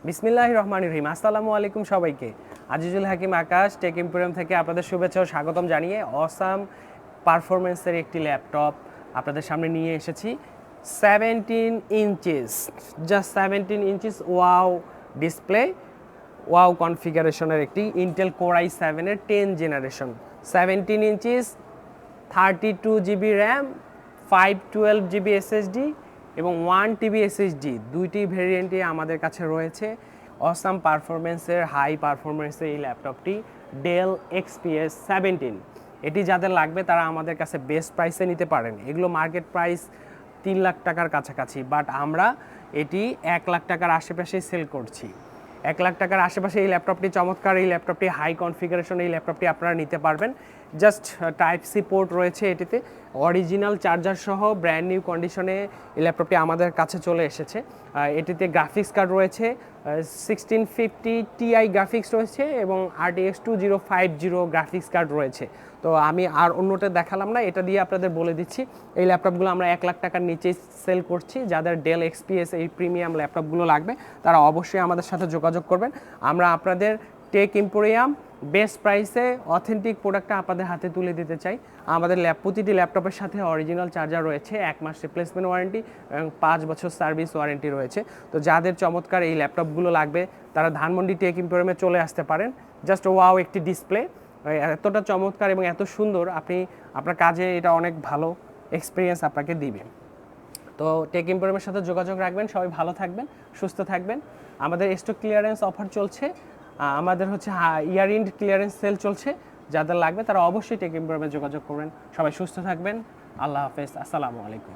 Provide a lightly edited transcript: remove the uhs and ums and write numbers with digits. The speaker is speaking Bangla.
বিসমিল্লাহির রহমানির রহিম। আসসালামু আলাইকুম সবাইকে। আজিজুল হাকিম আকাশ টেক এম্পোরিয়াম থেকে আপনাদের শুভেচ্ছা ও স্বাগতম জানিয়ে অসাম পারফরমেন্সের একটি ল্যাপটপ আপনাদের সামনে নিয়ে এসেছি। 17 inches, just 17 inches wow display, wow কনফিগারেশনের একটি ইন্টেল কোরাই 7-এর 10 generation, 17 inches, 32 GB RAM, 512 GB SSD এবং 1 টিবি এসএসডি, দুইটি ভেরিয়েন্টই আমাদের কাছে রয়েছে। অসাম পারফরমেন্সের, হাই পারফরমেন্সের এই ল্যাপটপটি ডেল XPS 17। এটি যাদের লাগবে তারা আমাদের কাছে বেস্ট প্রাইসে নিতে পারেন। এগুলো মার্কেট প্রাইস 3 লাখ টাকার কাছাকাছি, বাট আমরা এটি 1 লাখ টাকার আশেপাশেই সেল করছি। 1 লাখ টাকার আশেপাশে এই ল্যাপটপটি চমৎকার, এই ল্যাপটপটি হাই কনফিগারেশন, এই ল্যাপটপটি আপনারা নিতে পারবেন। জাস্ট টাইপ সি পোর্ট রয়েছে এটিতে, অরিজিনাল চার্জার সহ ব্র্যান্ড নিউ কন্ডিশনে এই ল্যাপটপটি আমাদের কাছে চলে এসেছে। এটিতে গ্রাফিক্স কার্ড রয়েছে, 1650 Ti গ্রাফিক্স রয়েছে এবং RTX 2050 গ্রাফিক্স কার্ড রয়েছে। তো আমি আর অন্যটা দেখালাম না, এটা দিয়ে আপনাদের বলে দিচ্ছি এই ল্যাপটপগুলো আমরা 1 লাখ টাকার নিচেই সেল করছি। যাদের ডেল XPS এই প্রিমিয়াম ল্যাপটপগুলো লাগবে তারা অবশ্যই আমাদের সাথে যোগাযোগ করবেন। আমরা আপনাদের টেক এম্পোরিয়াম বেস্ট প্রাইসে অথেন্টিক প্রোডাক্টটা আপনাদের হাতে তুলে দিতে চাই। আমাদের প্রতিটি ল্যাপটপের সাথে অরিজিনাল চার্জার রয়েছে, 1 মাস রিপ্লেসমেন্ট ওয়ারেন্টি এবং 5 বছর সার্ভিস ওয়ারেন্টি রয়েছে। তো যাদের চমৎকার এই ল্যাপটপগুলো লাগবে তারা ধানমন্ডি টেক এম্পোরিয়ামে চলে আসতে পারেন। জাস্ট ওয়াও একটি ডিসপ্লে, এতটা চমৎকার এবং এত সুন্দর, আপনি আপনার কাজে এটা অনেক ভালো এক্সপিরিয়েন্স আপনাকে দিবে। তো টেক এম্পোরিয়ামের সাথে যোগাযোগ রাখবেন। সবাই ভালো থাকবেন, সুস্থ থাকবেন। আমাদের স্টক ক্লিয়ারেন্স অফার চলছে, আমাদের হচ্ছে ইয়ার এন্ড ক্লিয়ারেন্স সেল চলছে। যাদের লাগবে তারা অবশ্যই টেক এম্পোরিয়ামে যোগাযোগ করবেন। সবাই সুস্থ থাকবেন। আল্লাহ হাফেজ, আসসালামু আলাইকুম।